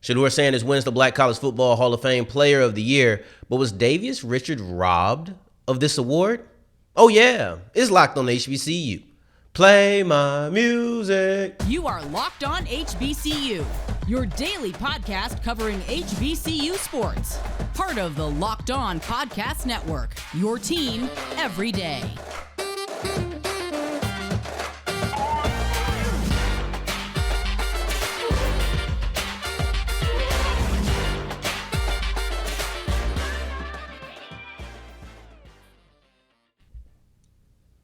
Shedeur Sanders wins the Black College Football Hall of Fame Player of the Year, but was Davius Richard robbed of this award? Oh yeah, it's Locked on HBCU. Play my music. You are Locked on HBCU, your daily podcast covering HBCU sports. Part of the Locked On Podcast Network, your team every day.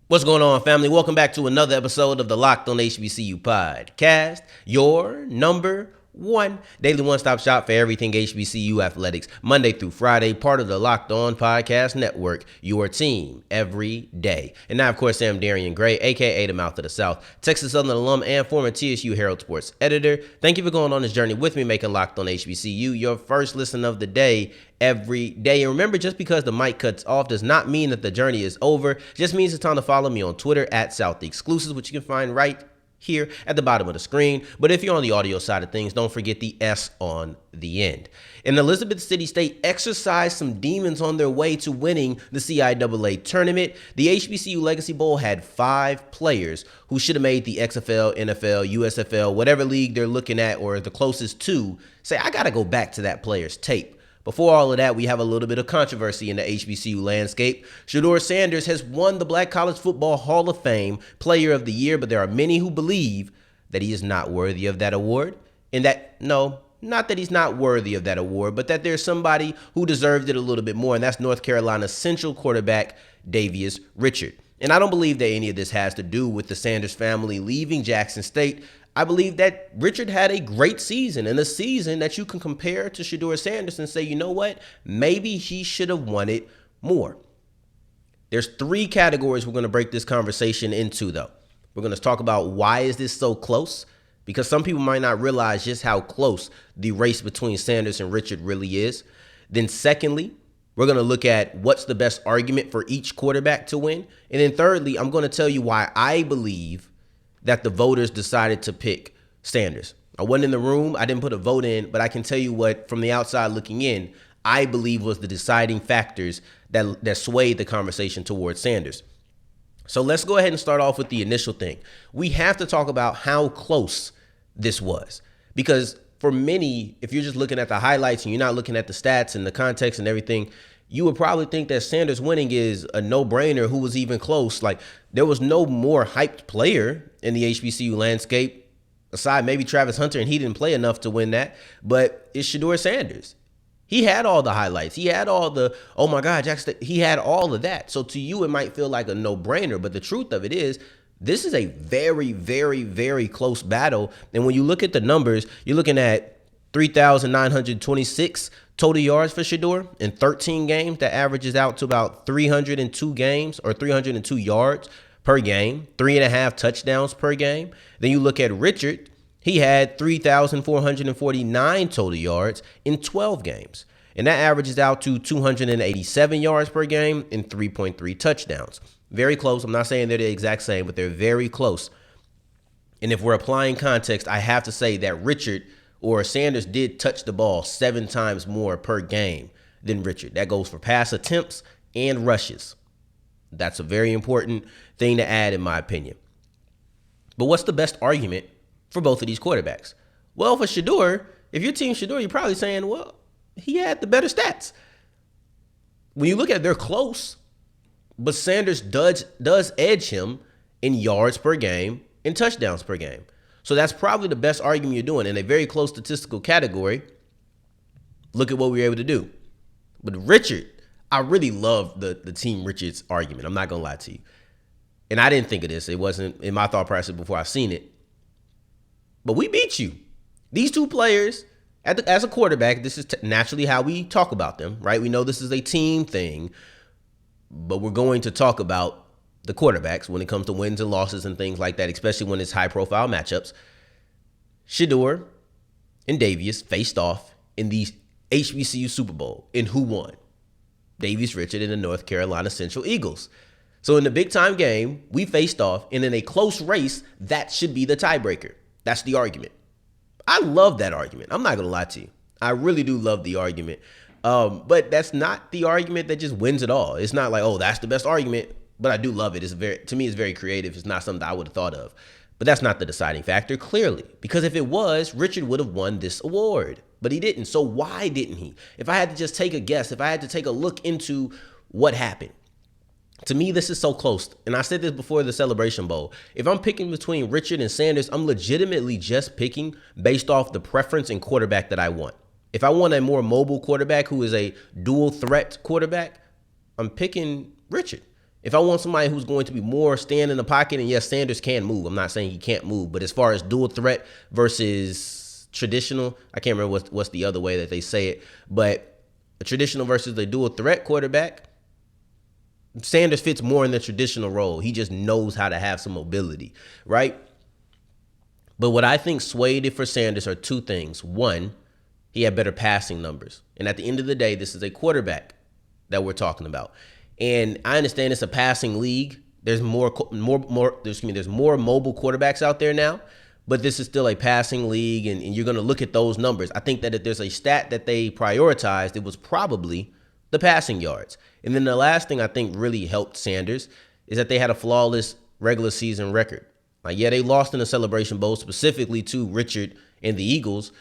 What's going on, family? Welcome back to another episode of the Locked on HBCU podcast, your number one daily one-stop shop for everything HBCU athletics, Monday through Friday, part of the Locked On Podcast Network, your team every day. And now, of course, Sam Darian Gray, a.k.a. the Mouth of the South, Texas Southern alum and former TSU Herald Sports editor. Thank you for going on this journey with me, making Locked on HBCU your first listen of the day every day. And remember, just because the mic cuts off does not mean that the journey is over. It just means it's time to follow me on Twitter at SouthExclusives, which you can find right here at the bottom of the screen. But if you're on the audio side of things, don't forget the S on the end. And Elizabeth City State exorcised some demons on their way to winning the CIAA tournament. The HBCU Legacy Bowl had 5 players who should have made the XFL, NFL, USFL, whatever league they're looking at or the closest to, say, I got to go back to that player's tape. Before all of that, we have a little bit of controversy in the HBCU landscape. Shedeur Sanders has won the Black College Football Hall of Fame Player of the Year, but there are many who believe that he is not worthy of that award. And that, no, not that he's not worthy of that award, but that there's somebody who deserved it a little bit more, and that's North Carolina's central quarterback, Davius Richard. And I don't believe that any of this has to do with the Sanders family leaving Jackson State. I believe that Richard had a great season, and a season that you can compare to Shedeur Sanders and say, you know what, maybe he should have won it more. There's 3 categories we're going to break this conversation into, though. We're going to talk about why is this so close, because some people might not realize just how close the race between Sanders and Richard really is. Then secondly, we're going to look at what's the best argument for each quarterback to win. And then thirdly, I'm going to tell you why I believe that the voters decided to pick Sanders. I wasn't in the room. I didn't put a vote in, but I can tell you what, from the outside looking in, I believe was the deciding factors that swayed the conversation towards Sanders. So let's go ahead and start off with the initial thing. We have to talk about how close this was, because for many, if you're just looking at the highlights and you're not looking at the stats and the context and everything, you would probably think that Sanders winning is a no-brainer. Who was even close? Like, there was no more hyped player in the HBCU landscape, aside maybe Travis Hunter, and he didn't play enough to win that. But it's Shedeur Sanders. He had all the highlights. He had all the, oh my God, Jackson, he had all of that. So to you, it might feel like a no-brainer. But the truth of it is, this is a very, very, very close battle. And when you look at the numbers, you're looking at 3,926 total yards for Shedeur in 13 games. That averages out to about 302 games or 302 yards per game, 3.5 touchdowns per game. Then you look at Richard, he had 3,449 total yards in 12 games. And that averages out to 287 yards per game and 3.3 touchdowns. Very close. I'm not saying they're the exact same, but they're very close. And if we're applying context, I have to say that Richard or Sanders did touch the ball 7 times more per game than Richard. That goes for pass attempts and rushes. That's a very important thing to add, in my opinion. But what's the best argument for both of these quarterbacks? Well, for Shedeur, if you're Team Shedeur, you're probably saying, well, he had the better stats. When you look at it, they're close, but Sanders does edge him in yards per game and touchdowns per game. So that's probably the best argument you're doing in a very close statistical category. Look at what we were able to do. But Richard, I really love the Team Richard's argument. I'm not going to lie to you. And I didn't think of this. It wasn't in my thought process before I've seen it. But we beat you. These 2 players, as a quarterback, this is naturally how we talk about them, right? We know this is a team thing, but we're going to talk about the quarterbacks when it comes to wins and losses and things like that, especially when it's high-profile matchups. Shedeur and Davius faced off in the HBCU Super Bowl. And who won? Davius Richard and the North Carolina Central Eagles. So in the big-time game, we faced off, and in a close race, that should be the tiebreaker. That's the argument. I love that argument. I'm not going to lie to you. I really do love the argument. But that's not the argument that just wins it all. It's not like, oh, that's the best argument, but I do love it. To me, it's very creative. It's not something that I would have thought of. But that's not the deciding factor, clearly. Because if it was, Richard would have won this award. But he didn't. So why didn't he? If I had to just take a guess, if I had to take a look into what happened, to me, this is so close. And I said this before the Celebration Bowl. If I'm picking between Richard and Sanders, I'm legitimately just picking based off the preference and quarterback that I want. If I want a more mobile quarterback who is a dual threat quarterback, I'm picking Richard. If I want somebody who's going to be more stand in the pocket, and yes, Sanders can move. I'm not saying he can't move, but as far as dual threat versus traditional, I can't remember what's the other way that they say it, but a traditional versus the dual threat quarterback, Sanders fits more in the traditional role. He just knows how to have some mobility, right? But what I think swayed it for Sanders are two things. One, he had better passing numbers. And at the end of the day, this is a quarterback that we're talking about. And I understand it's a passing league. There's more mobile quarterbacks out there now, but this is still a passing league, and you're going to look at those numbers. I think that if there's a stat that they prioritized, it was probably the passing yards. And then the last thing I think really helped Sanders is that they had a flawless regular season record. Yeah, they lost in the Celebration Bowl specifically to Richard and the Eagles,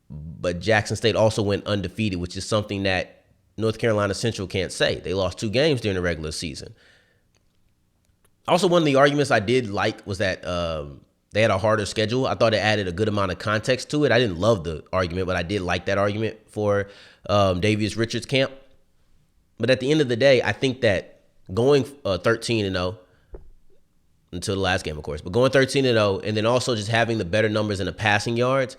but Jackson State also went undefeated, which is something that North Carolina Central can't say. They lost 2 games during the regular season. Also, one of the arguments I did like was that they had a harder schedule. I thought it added a good amount of context to it. I didn't love the argument, but I did like that argument for Davius Richards' camp. But at the end of the day, I think that going 13-0 until the last game, of course, but going 13-0 and then also just having the better numbers in the passing yards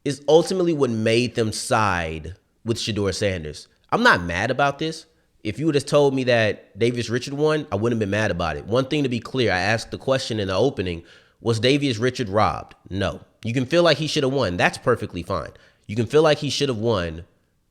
is ultimately what made them side with Shedeur Sanders. I'm not mad about this. If you would have told me that Davius Richard won, I wouldn't have been mad about it. One thing to be clear, I asked the question in the opening, was Davius Richard robbed? No. You can feel like he should have won. That's perfectly fine. You can feel like he should have won,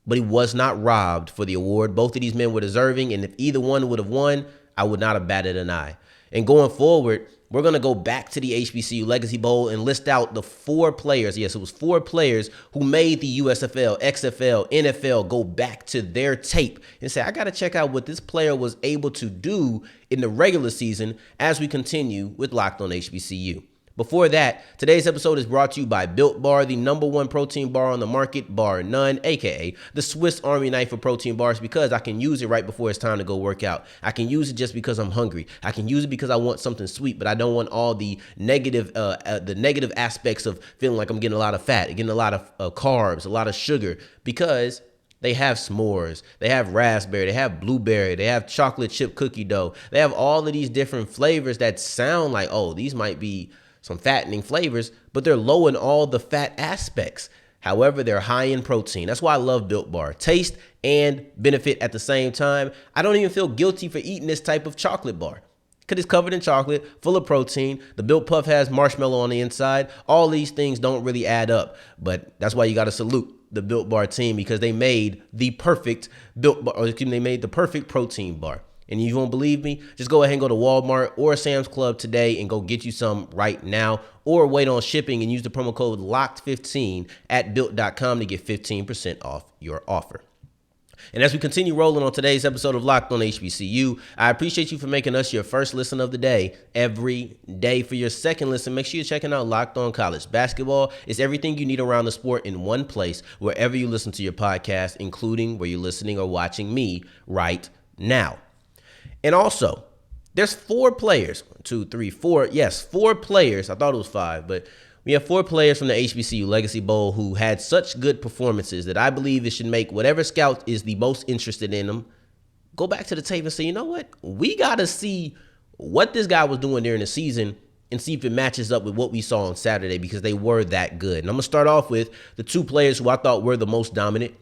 but he was not robbed for the award. Both of these men were deserving, and if either one would have won, I would not have batted an eye. And going forward, we're going to go back to the HBCU Legacy Bowl and list out the 4 players. Yes, it was 4 players who made the USFL, XFL, NFL go back to their tape and say, I got to check out what this player was able to do in the regular season as we continue with Locked on HBCU. Before that, today's episode is brought to you by Built Bar, the #1 protein bar on the market, bar none, aka the Swiss Army knife for protein bars, because I can use it right before it's time to go work out. I can use it just because I'm hungry. I can use it because I want something sweet, but I don't want all the negative aspects of feeling like I'm getting a lot of fat, getting a lot of carbs, a lot of sugar, because they have s'mores, they have raspberry, they have blueberry, they have chocolate chip cookie dough. They have all of these different flavors that sound like, oh, these might be some fattening flavors, but they're low in all the fat aspects. However, they're high in protein. That's why I love Built Bar. Taste and benefit at the same time. I don't even feel guilty for eating this type of chocolate bar because it's covered in chocolate, full of protein. The Built Puff has marshmallow on the inside. All these things don't really add up, but that's why you got to salute the Built Bar team, because they made the perfect they made the perfect protein bar. And you won't believe me? Just go ahead and go to Walmart or Sam's Club today and go get you some right now, or wait on shipping and use the promo code LOCKED15 at built.com to get 15% off your offer. And as we continue rolling on today's episode of Locked on HBCU, I appreciate you for making us your first listen of the day every day. For your second listen, make sure you're checking out Locked on College Basketball. It's everything you need around the sport in one place, wherever you listen to your podcast, including where you're listening or watching me right now. And also, there's 4 players, 1, 2, 3, 4. Yes, 4 players. I thought it was 5, but we have 4 players from the HBCU Legacy Bowl who had such good performances that I believe it should make whatever scout is the most interested in them go back to the tape and say, you know what? We got to see what this guy was doing during the season and see if it matches up with what we saw on Saturday, because they were that good. And I'm going to start off with the 2 players who I thought were the most dominant,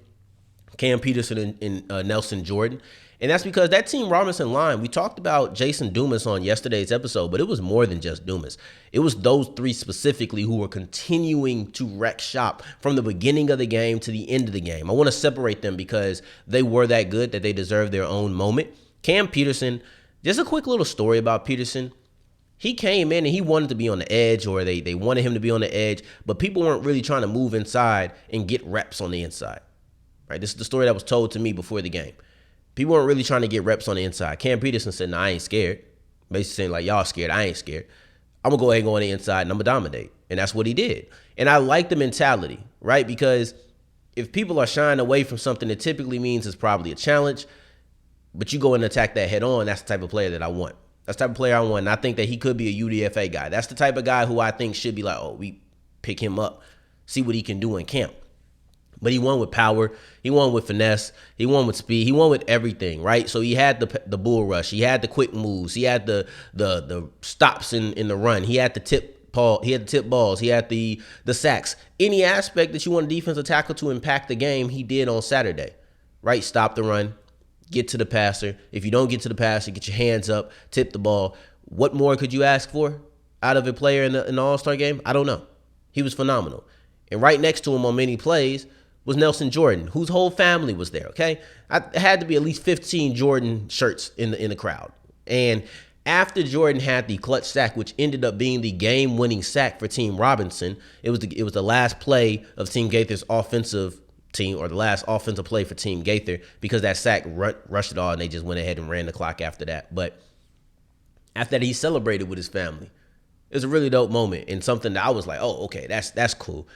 Cam Peterson and Nelson Jordan. And that's because that Team Robinson line, we talked about Jason Dumas on yesterday's episode, but it was more than just Dumas. It was those 3 specifically who were continuing to wreck shop from the beginning of the game to the end of the game. I want to separate them because they were that good that they deserve their own moment. Cam Peterson, just a quick little story about Peterson. He came in and he wanted to be on the edge, or they wanted him to be on the edge, but people weren't really trying to move inside and get reps on the inside. Right? This is the story that was told to me before the game. People weren't really trying to get reps on the inside. Cam Peterson said, "Nah, I ain't scared." Basically saying like, y'all scared, I ain't scared. I'm gonna go ahead and go on the inside and I'm gonna dominate. And that's what he did. And I like the mentality, right? Because if people are shying away from something, it typically means it's probably a challenge, but you go and attack that head on, that's the type of player that I want. That's the type of player I want. And I think that he could be a UDFA guy. That's the type of guy who I think should be like, oh, we pick him up, see what he can do in camp. But he won with power. He won with finesse. He won with speed. He won with everything, right? So he had the bull rush. He had the quick moves. He had the stops in the run. He had the tip ball. He had the tip balls. He had the sacks. Any aspect that you want a defensive tackle to impact the game, he did on Saturday, right? Stop the run, get to the passer. If you don't get to the passer, get your hands up, tip the ball. What more could you ask for out of a player in the All-Star game? I don't know. He was phenomenal. And right next to him on many plays was Nelson Jordan, whose whole family was there, okay? I had to be at least 15 Jordan shirts in the crowd. And after Jordan had the clutch sack, which ended up being the game-winning sack for Team Robinson, it was the last play of Team Gaither's offensive team, or the last offensive play for Team Gaither, because that sack rushed it all, and they just went ahead and ran the clock after that. But after that, he celebrated with his family. It was a really dope moment, and something that I was like, oh, okay, that's cool.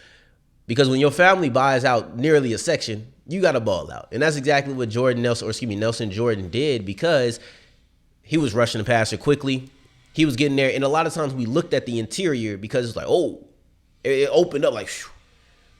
Because when your family buys out nearly a section, you got to ball out. And that's exactly what Nelson Jordan did, because he was rushing the passer quickly. He was getting there. And a lot of times we looked at the interior because it's like, oh, it opened up like, shoo.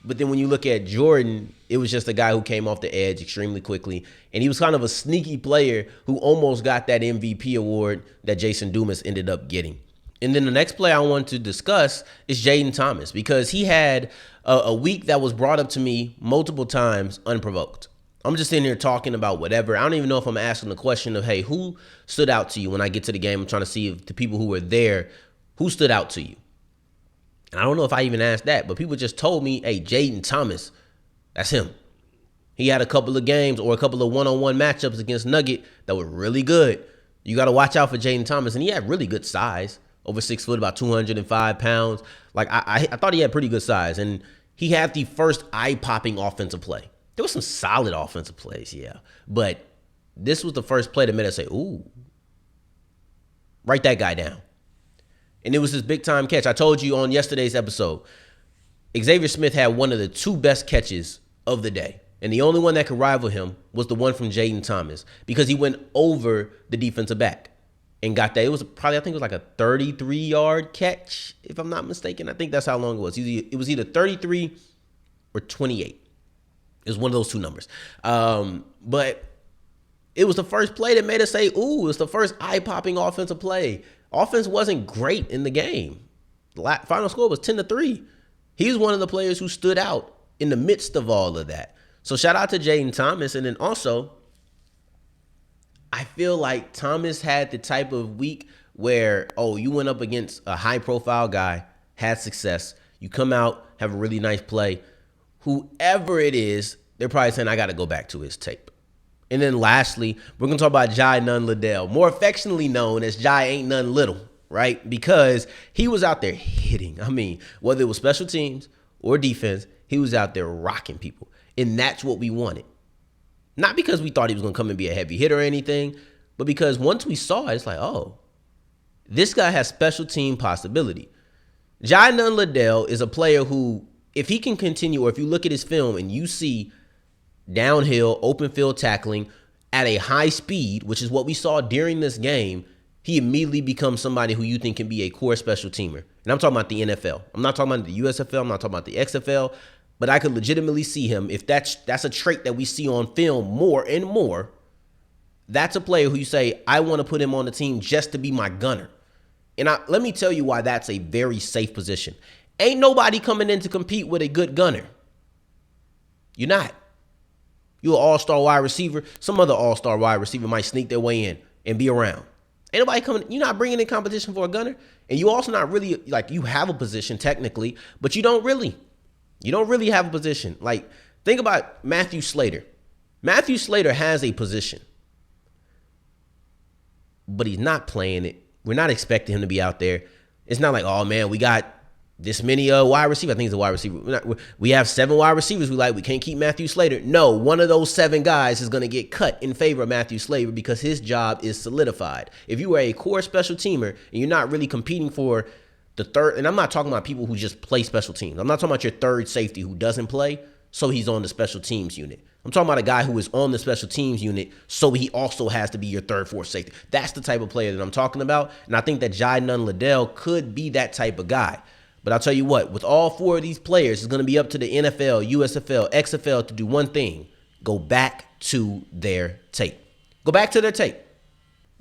But then when you look at Jordan, it was just a guy who came off the edge extremely quickly. And he was kind of a sneaky player who almost got that MVP award that Jason Dumas ended up getting. And then the next play I want to discuss is Jaden Thomas, because he had a week that was brought up to me multiple times unprovoked. I'm just sitting here talking about whatever. I don't even know if I'm asking the question of, hey, who stood out to you when I get to the game? I'm trying to see if the people who were there, who stood out to you? And I don't know if I even asked that, but people just told me, hey, Jaden Thomas, that's him. He had a couple of games or a couple of one-on-one matchups against Nugget that were really good. You got to watch out for Jaden Thomas. And he had really good size. Over 6 foot, about 205 pounds. Like, I thought he had pretty good size. And he had the first eye-popping offensive play. There was some solid offensive plays, yeah. But this was the first play that made us say, ooh, write that guy down. And it was his big-time catch. I told you on yesterday's episode, Xavier Smith had one of the 2 best catches of the day. And the only one that could rival him was the one from Jaden Thomas, because he went over the defensive back and got that. It was probably, I think it was like a 33-yard catch, if I'm not mistaken. I think that's how long it was. It was either 33 or 28. It was one of those 2 numbers. But it was the first play that made us say, ooh, it's the first eye-popping offensive play. Offense wasn't great in the game. The final score was 10-3. He's one of the players who stood out in the midst of all of that. So shout out to Jaden Thomas. And then also, I feel like Thomas had the type of week where, oh, you went up against a high-profile guy, had success. You come out, have a really nice play. Whoever it is, they're probably saying, I got to go back to his tape. And then lastly, we're going to talk about Jai Nunn Liddell, more affectionately known as Jai Ain't None Little, right? Because he was out there hitting. I mean, whether it was special teams or defense, he was out there rocking people. And that's what we wanted. Not because we thought he was going to come and be a heavy hitter or anything, but because once we saw it, it's like, oh, this guy has special team possibility. Jai Nunn Liddell is a player who, if he can continue, or if you look at his film and you see downhill, open field tackling at a high speed, which is what we saw during this game, he immediately becomes somebody who you think can be a core special teamer. And I'm talking about the NFL. I'm not talking about the USFL. I'm not talking about the XFL. But I could legitimately see him, if that's a trait that we see on film more and more, that's a player who you say, I want to put him on the team just to be my gunner. And let me tell you why that's a very safe position. Ain't nobody coming in to compete with a good gunner. You're not. You're an all-star wide receiver. Some other all-star wide receiver might sneak their way in and be around. Ain't nobody coming. You're not bringing in competition for a gunner. And you also not really, like, you have a position technically, but you don't really. You don't really have a position. Like, think about Matthew Slater. Matthew Slater has a position, but he's not playing it we're not expecting him to be out there. It's not like, oh man, we got this many wide receivers. I think it's a wide receiver. We have 7 wide receivers. We can't keep Matthew Slater. No, one of those 7 guys is going to get cut in favor of Matthew Slater because his job is solidified. If you are a core special teamer and you're not really competing for the third, and I'm not talking about people who just play special teams. I'm not talking about your third safety who doesn't play, so he's on the special teams unit. I'm talking about a guy who is on the special teams unit, so he also has to be your third, fourth safety. That's the type of player that I'm talking about, and I think that Jai Liddell could be that type of guy. But I'll tell you what, with all 4 of these players, it's going to be up to the NFL, USFL, XFL to do one thing: go back to their tape. Go back to their tape.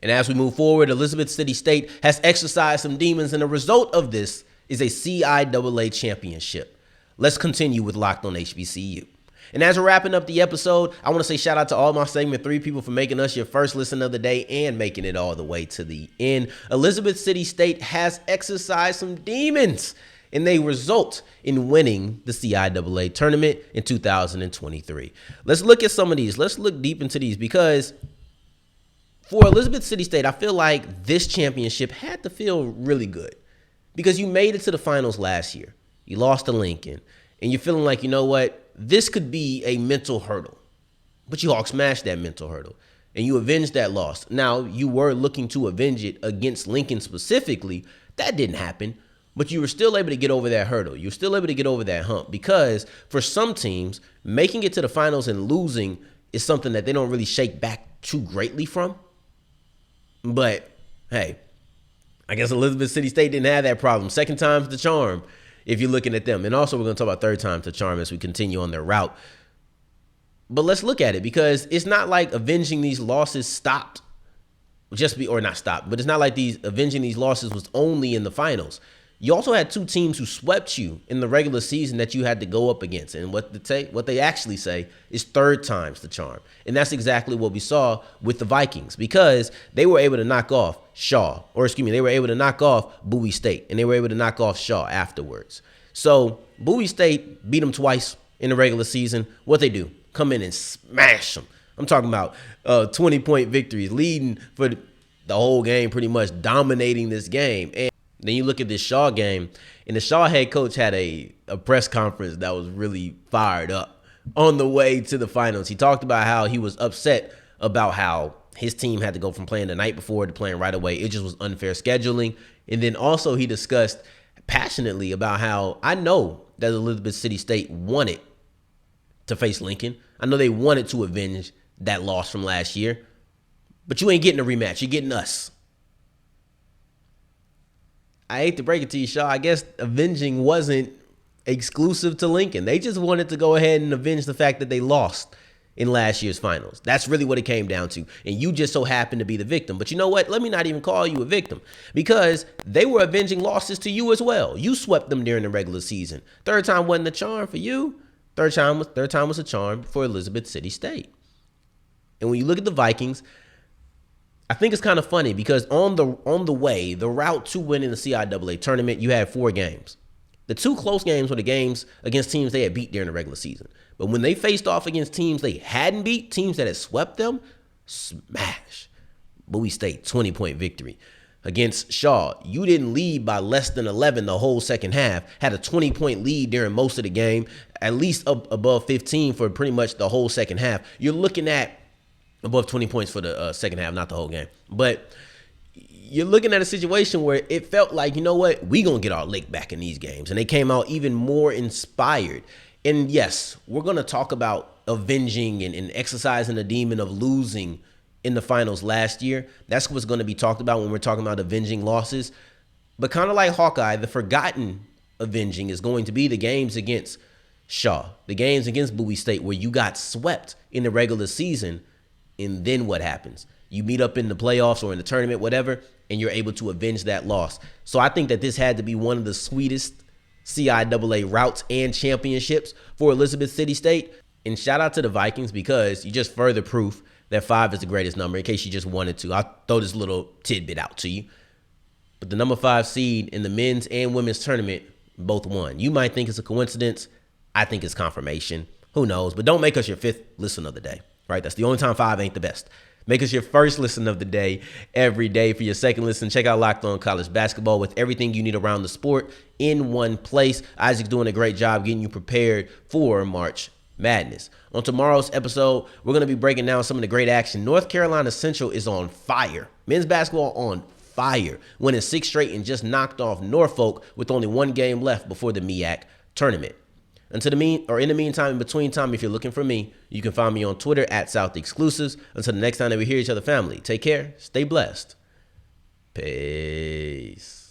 And as we move forward, Elizabeth City State has exercised some demons, and the result of this is a CIAA championship. Let's continue with Locked on HBCU. And as we're wrapping up the episode, I want to say shout out to all my segment 3 people for making us your first listen of the day and making it all the way to the end. Elizabeth City State has exercised some demons, and they result in winning the CIAA tournament in 2023. Let's look at some of these. Let's look deep into these, because for Elizabeth City State, I feel like this championship had to feel really good because you made it to the finals last year. You lost to Lincoln, and you're feeling like, you know what? This could be a mental hurdle, but you Hawks smashed that mental hurdle and you avenged that loss. Now, you were looking to avenge it against Lincoln specifically. That didn't happen, but you were still able to get over that hurdle. You're still able to get over that hump, because for some teams, making it to the finals and losing is something that they don't really shake back too greatly from. But hey, I guess Elizabeth City State didn't have that problem. Second time's the charm, if you're looking at them. And also, we're going to talk about third time's the charm as we continue on their route. But let's look at it, because it's not like avenging these losses stopped but it's not like avenging these losses was only in the finals. You also had 2 teams who swept you in the regular season that you had to go up against. And what they actually say is third time's the charm. And that's exactly what we saw with the Vikings, because they were able to knock off they were able to knock off Bowie State, and they were able to knock off Shaw afterwards. So Bowie State beat them twice in the regular season. What they do? Come in and smash them. I'm talking about 20-point victories, leading for the whole game, pretty much dominating this game. And then you look at this Shaw game, and the Shaw head coach had a press conference that was really fired up on the way to the finals. He talked about how he was upset about how his team had to go from playing the night before to playing right away. It just was unfair scheduling. And then also he discussed passionately about how, I know that Elizabeth City State wanted to face Lincoln. I know they wanted to avenge that loss from last year, but you ain't getting a rematch. You're getting us. I hate to break it to you, Shaw. I guess avenging wasn't exclusive to Lincoln. They just wanted to go ahead and avenge the fact that they lost in last year's finals. That's really what it came down to. And you just so happened to be the victim. But you know what? Let me not even call you a victim, because they were avenging losses to you as well. You swept them during the regular season. Third time wasn't a charm for you. Third time was a charm for Elizabeth City State. And when you look at the Vikings, I think it's kind of funny, because on the way, the route to winning the CIAA tournament, you had 4 games. The 2 close games were the games against teams they had beat during the regular season. But when they faced off against teams they hadn't beat, teams that had swept them, smash. Bowie State, 20-point victory. Against Shaw, you didn't lead by less than 11 the whole second half. Had a 20-point lead during most of the game, at least up above 15 for pretty much the whole second half. You're looking at above 20 points for the second half, not the whole game. But you're looking at a situation where it felt like, you know what, we going to get our lick back in these games. And they came out even more inspired. And yes, we're going to talk about avenging and exercising the demon of losing in the finals last year. That's what's going to be talked about when we're talking about avenging losses. But kind of like Hawkeye, the forgotten avenging is going to be the games against Shaw, the games against Bowie State, where you got swept in the regular season. And then what happens? You meet up in the playoffs or in the tournament, whatever, and you're able to avenge that loss. So I think that this had to be one of the sweetest CIAA routes and championships for Elizabeth City State. And shout out to the Vikings, because you just further proof that 5 is the greatest number, in case you just wanted to. I'll throw this little tidbit out to you. But the number 5 seed in the men's and women's tournament both won. You might think it's a coincidence. I think it's confirmation. Who knows? But don't make us your 5th listen of the day, right? That's the only time 5 ain't the best. Make us your first listen of the day every day. For your second listen, check out Locked On College Basketball with everything you need around the sport in one place. Isaac's doing a great job getting you prepared for March Madness. On tomorrow's episode, we're going to be breaking down some of the great action. North Carolina Central is on fire. Men's basketball on fire, winning 6 straight and just knocked off Norfolk with only 1 game left before the MEAC tournament. In the meantime, in between time, if you're looking for me, you can find me on Twitter at South Exclusives. Until the next time that we hear each other, family, take care, stay blessed. Peace.